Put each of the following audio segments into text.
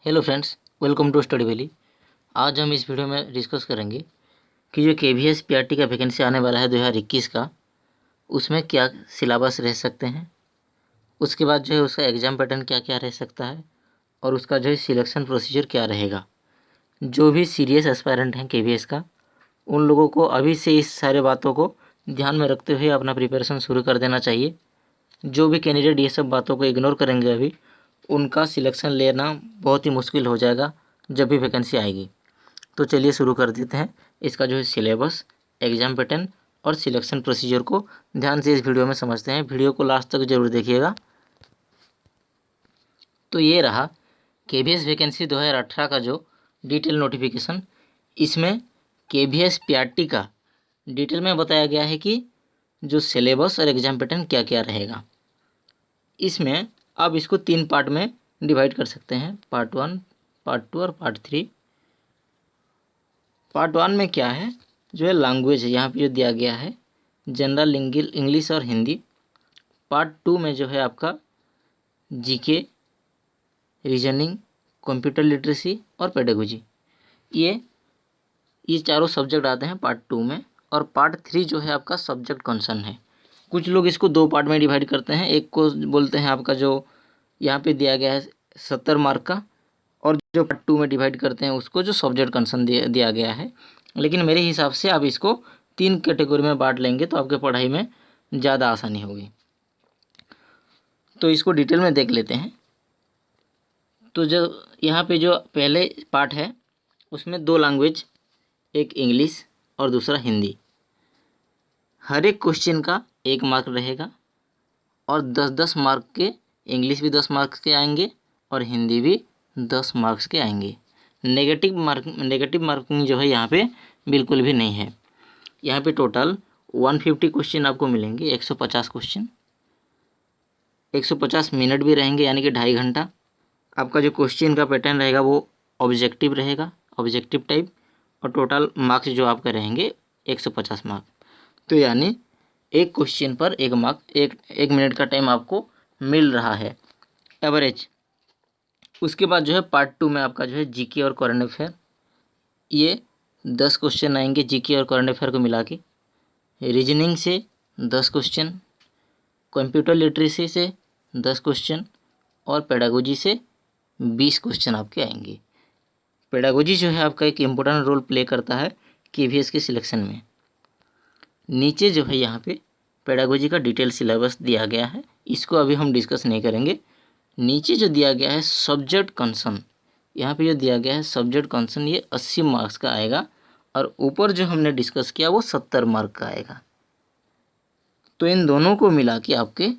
Hello friends, welcome to Study Valley. आज हम इस वीडियो में डिस्कस करेंगे कि जो KVS PRT का वैकेंसी आने वाला है 2021 का, उसमें क्या सिलेबस रह सकते हैं, उसके बाद जो है उसका एग्ज़ाम पैटर्न क्या क्या रह सकता है और उसका जो है सिलेक्शन प्रोसीजर क्या रहेगा। जो भी सीरियस एस्पायरेंट हैं KVS का, उन लोगों को अभी से इस सारे बातों को ध्यान में रखते हुए अपना प्रिपरेशन शुरू कर देना चाहिए। जो भी कैंडिडेट ये सब बातों को इग्नोर करेंगे अभी, उनका सिलेक्शन लेना बहुत ही मुश्किल हो जाएगा जब भी वैकेंसी आएगी। तो चलिए शुरू कर देते हैं। इसका जो है सिलेबस, एग्ज़ाम पैटर्न और सिलेक्शन प्रोसीजर को ध्यान से इस वीडियो में समझते हैं। वीडियो को लास्ट तक जरूर देखिएगा। तो ये रहा KVS वैकेंसी 2018 का जो डिटेल नोटिफिकेशन। इसमें KVS PRT का डिटेल में बताया गया है कि जो सिलेबस और एग्ज़ाम पैटर्न क्या क्या रहेगा। इसमें आप इसको 3 पार्ट में डिवाइड कर सकते हैं, पार्ट 1, पार्ट 2 और पार्ट 3। पार्ट 1 में क्या है, जो है लैंग्वेज है, यहाँ पे जो दिया गया है जनरल इंग्लिश और हिंदी। पार्ट 2 में जो है आपका GK, रीजनिंग, कंप्यूटर लिटरेसी और पेडागोजी, ये चारों सब्जेक्ट आते हैं पार्ट 2 में। और पार्ट 3 जो है आपका सब्जेक्ट कंसर्न है। कुछ लोग इसको 2 पार्ट में डिवाइड करते हैं। एक को बोलते हैं आपका जो यहाँ पे दिया गया है 70 मार्क का, और जो पार्ट 2 में डिवाइड करते हैं उसको जो सब्जेक्ट कंसर्न दिया गया है। लेकिन मेरे हिसाब से आप इसको 3 कैटेगरी में बांट लेंगे तो आपके पढ़ाई में ज़्यादा आसानी होगी। तो इसको डिटेल में देख लेते हैं। तो जो यहाँ पे जो पहले पार्ट है उसमें 2 लैंग्वेज, एक इंग्लिश और दूसरा हिंदी। हर एक क्वेश्चन का 1 मार्क रहेगा और 10-10 मार्क के, इंग्लिश भी 10 मार्क्स के आएंगे और हिंदी भी 10 मार्क्स के आएंगे। नेगेटिव मार्किंग जो है यहाँ पे बिल्कुल भी नहीं है। यहाँ पे टोटल 150 क्वेश्चन आपको मिलेंगे, 150 क्वेश्चन, 150 मिनट भी रहेंगे, यानी कि 2.5 घंटा। आपका जो क्वेश्चन का पैटर्न रहेगा वो ऑब्जेक्टिव रहेगा, ऑब्जेक्टिव टाइप, और टोटल मार्क्स जो आपके रहेंगे 150 मार्क। तो यानी एक क्वेश्चन पर 1 मार्क, एक मिनट का टाइम आपको मिल रहा है एवरेज। उसके बाद जो है पार्ट 2 में आपका जो है GK और करंट अफेयर, ये 10 क्वेश्चन आएंगे GK और करंट अफेयर को मिला के। रीजनिंग से 10 क्वेश्चन, कंप्यूटर लिटरेसी से 10 क्वेश्चन और पेडागोजी से 20 क्वेश्चन आपके आएंगे। पेडागोजी जो है आपका एक इम्पोर्टेंट रोल प्ले करता है KVS के सिलेक्शन में। नीचे जो है यहाँ पे पेडागोजी का डिटेल सिलेबस दिया गया है, इसको अभी हम डिस्कस नहीं करेंगे। नीचे जो दिया गया है सब्जेक्ट कंसर्न, यहाँ पे जो दिया गया है सब्जेक्ट कंसर्न, ये 80 मार्क्स का आएगा और ऊपर जो हमने डिस्कस किया वो 70 मार्क का आएगा। तो इन दोनों को मिला के आपके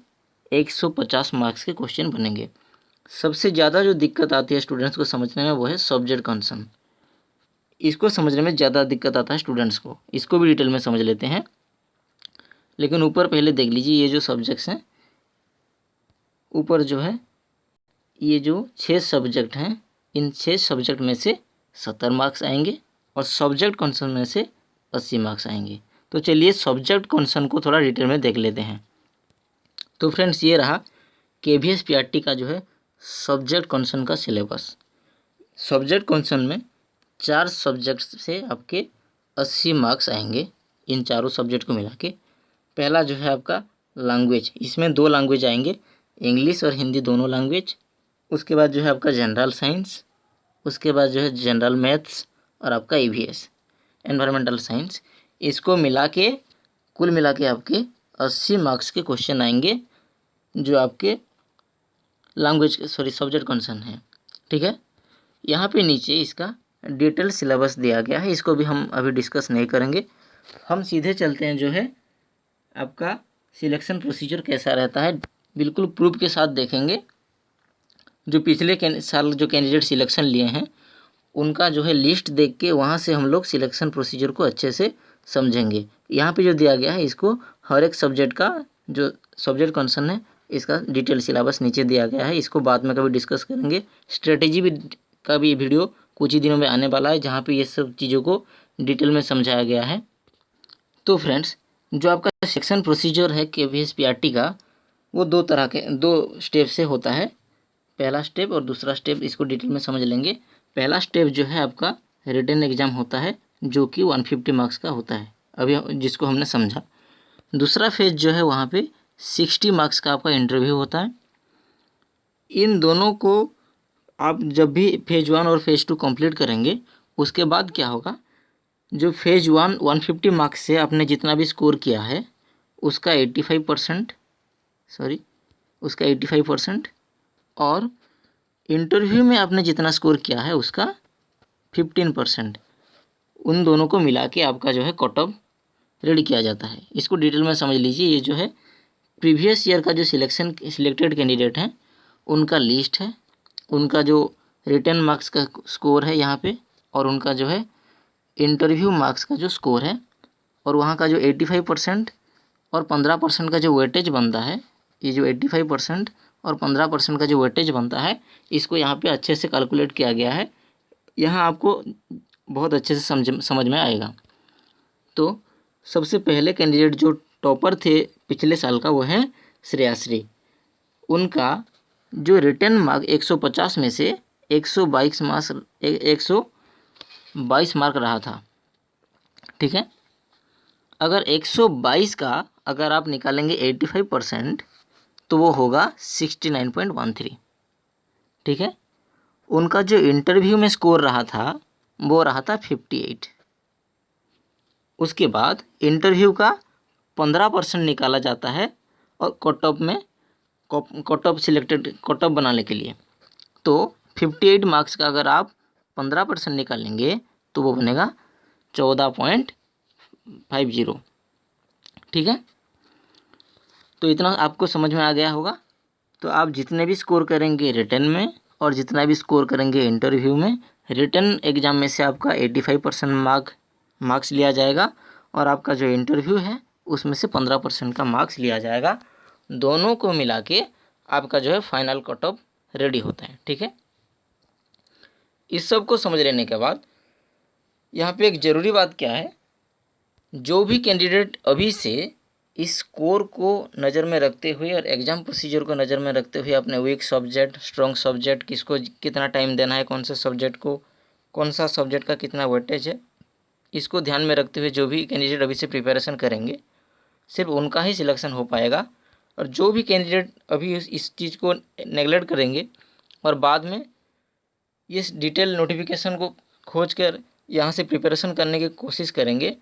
150 मार्क्स के क्वेश्चन बनेंगे। सबसे ज़्यादा जो दिक्कत आती है स्टूडेंट्स को समझने में वो है सब्जेक्ट कंसर्न। इसको समझने में ज़्यादा दिक्कत आता है स्टूडेंट्स को। इसको भी डिटेल में समझ लेते हैं, लेकिन ऊपर पहले देख लीजिए ये जो सब्जेक्ट्स हैं। ऊपर जो है ये जो 6 सब्जेक्ट हैं, इन 6 सब्जेक्ट में से 70 मार्क्स आएंगे और सब्जेक्ट कंसर्न में से 80 मार्क्स आएंगे। तो चलिए सब्जेक्ट कंसर्न को थोड़ा डिटेल में देख लेते हैं। तो फ्रेंड्स ये रहा KVS PRT का जो है सब्जेक्ट कंसर्न का सिलेबस। सब्जेक्ट कंसर्न में 4 सब्जेक्ट से आपके 80 मार्क्स आएंगे, इन चारों सब्जेक्ट को मिला के। पहला जो है आपका लैंग्वेज, इसमें 2 लैंग्वेज आएंगे, इंग्लिश और हिंदी दोनों लैंग्वेज। उसके बाद जो है आपका जनरल साइंस, उसके बाद जो है जनरल मैथ्स और आपका EVS एनवायरमेंटल साइंस। इसको मिला के कुल मिला के आपके 80 मार्क्स के क्वेश्चन आएंगे जो आपके लैंग्वेज सब्जेक्ट कंसर्न है। ठीक है, यहाँ पे नीचे इसका डिटेल सिलेबस दिया गया है, इसको भी हम अभी डिस्कस नहीं करेंगे। हम सीधे चलते हैं जो है आपका सिलेक्शन प्रोसीजर कैसा रहता है, बिल्कुल प्रूफ के साथ देखेंगे। जो पिछले साल जो कैंडिडेट सिलेक्शन लिए हैं उनका जो है लिस्ट देख के वहाँ से हम लोग सिलेक्शन प्रोसीजर को अच्छे से समझेंगे। यहाँ पे जो दिया गया है इसको हर एक सब्जेक्ट का जो सब्जेक्ट कंसर्न है इसका डिटेल सिलेबस नीचे दिया गया है, इसको बाद में कभी डिस्कस करेंगे। स्ट्रेटेजी भी का भी वीडियो कुछ ही दिनों में आने वाला है जहाँ पे ये सब चीज़ों को डिटेल में समझाया गया है। तो फ्रेंड्स जो आपका सिलेक्शन प्रोसीजर है KVS PRT का वो 2 तरह के 2 स्टेप से होता है। पहला स्टेप और दूसरा स्टेप इसको डिटेल में समझ लेंगे। पहला स्टेप जो है आपका रिटन एग्ज़ाम होता है, जो कि 150 मार्क्स का होता है, अभी जिसको हमने समझा। दूसरा फेज जो है वहाँ पे 60 मार्क्स का आपका इंटरव्यू होता है। इन दोनों को आप जब भी फेज 1 और फेज 2 कंप्लीट करेंगे, उसके बाद क्या होगा, जो फेज 1 150 मार्क्स से आपने जितना भी स्कोर किया है उसका 85% और इंटरव्यू में आपने जितना स्कोर किया है उसका 15%, उन दोनों को मिला के आपका जो है कट ऑफ रेडी किया जाता है। इसको डिटेल में समझ लीजिए। ये जो है प्रीवियस ईयर का जो सिलेक्टेड कैंडिडेट हैं उनका लिस्ट है, उनका जो रिटन मार्क्स का स्कोर है यहाँ पे, और उनका जो है इंटरव्यू मार्क्स का जो स्कोर है, और वहाँ का जो 85% और 15% का जो वेटेज बनता है, ये जो 85% और 15% का जो वेटेज बनता है, इसको यहाँ पे अच्छे से कैलकुलेट किया गया है। यहाँ आपको बहुत अच्छे से समझ में आएगा। तो सबसे पहले कैंडिडेट जो टॉपर थे पिछले साल का वो है श्रेयाश्री। उनका जो रिटन मार्क 150 में से 122 मार्क रहा था, ठीक है। अगर 122 का अगर आप निकालेंगे 85% तो वो होगा 69.13, ठीक है। उनका जो इंटरव्यू में स्कोर रहा था वो रहा था 58। उसके बाद इंटरव्यू का 15% निकाला जाता है और कट ऑफ बनाने के लिए। तो 58 मार्क्स का अगर आप 15% निकालेंगे तो वो बनेगा 14.50, ठीक है। तो इतना आपको समझ में आ गया होगा। तो आप जितने भी स्कोर करेंगे रिटन में और जितना भी स्कोर करेंगे इंटरव्यू में, रिटन एग्ज़ाम में से आपका 85% मार्क्स लिया जाएगा और आपका जो इंटरव्यू है उसमें से 15% का मार्क्स लिया जाएगा। दोनों को मिला के आपका जो है फाइनल कट ऑफ रेडी होता है, ठीक है। इस सब को समझ लेने के बाद यहाँ पे एक ज़रूरी बात क्या है, जो भी कैंडिडेट अभी से इस स्कोर को नज़र में रखते हुए और एग्ज़ाम प्रोसीजर को नज़र में रखते हुए अपने वीक सब्जेक्ट, स्ट्रॉन्ग सब्जेक्ट, किसको कितना टाइम देना है, कौन से सब्जेक्ट को, कौन सा सब्जेक्ट का कितना वेटेज है, इसको ध्यान में रखते हुए जो भी कैंडिडेट अभी से प्रिपरेशन करेंगे सिर्फ उनका ही सिलेक्शन हो पाएगा। और जो भी कैंडिडेट अभी इस चीज़ को नेगलेक्ट करेंगे और बाद में इस डिटेल नोटिफिकेशन को खोज कर यहाँ से प्रिपरेशन करने की कोशिश करेंगे,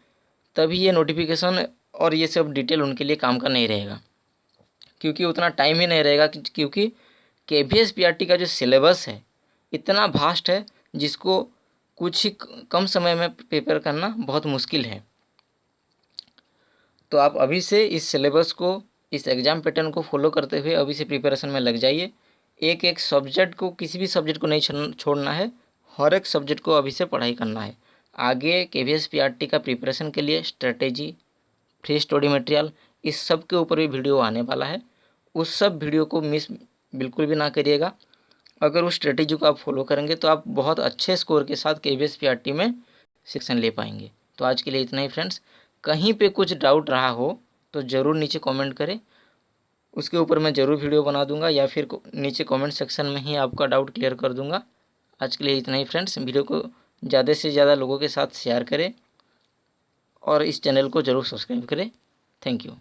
तभी ये नोटिफिकेशन और ये सब डिटेल उनके लिए काम का नहीं रहेगा, क्योंकि उतना टाइम ही नहीं रहेगा। क्योंकि KVS PRT का जो सिलेबस है इतना वास्ट है जिसको कुछ ही कम समय में प्रिपेयर करना बहुत मुश्किल है। तो आप अभी से इस सिलेबस को, इस एग्ज़ाम पैटर्न को फॉलो करते हुए अभी से प्रिपरेशन में लग जाइए। एक एक सब्जेक्ट को, किसी भी सब्जेक्ट को नहीं छोड़ना है, हर एक सब्जेक्ट को अभी से पढ़ाई करना है। आगे KVS PRT का प्रिपरेशन के लिए स्ट्रेटेजी, फ्री स्टडी मटेरियल, इस सब के ऊपर भी वीडियो आने वाला है। उस सब वीडियो को मिस बिल्कुल भी ना करिएगा। अगर उस स्ट्रेटेजी को आप फॉलो करेंगे तो आप बहुत अच्छे स्कोर के साथ KVS PRT में सेक्शन ले पाएंगे। तो आज के लिए इतना ही फ्रेंड्स। कहीं पे कुछ डाउट रहा हो तो ज़रूर नीचे कमेंट करें, उसके ऊपर मैं ज़रूर वीडियो बना दूंगा, या फिर नीचे कमेंट सेक्शन में ही आपका डाउट क्लियर कर दूंगा। आज के लिए इतना ही फ्रेंड्स। वीडियो को ज़्यादा से ज़्यादा लोगों के साथ शेयर करें और इस चैनल को ज़रूर सब्सक्राइब करें। Thank you.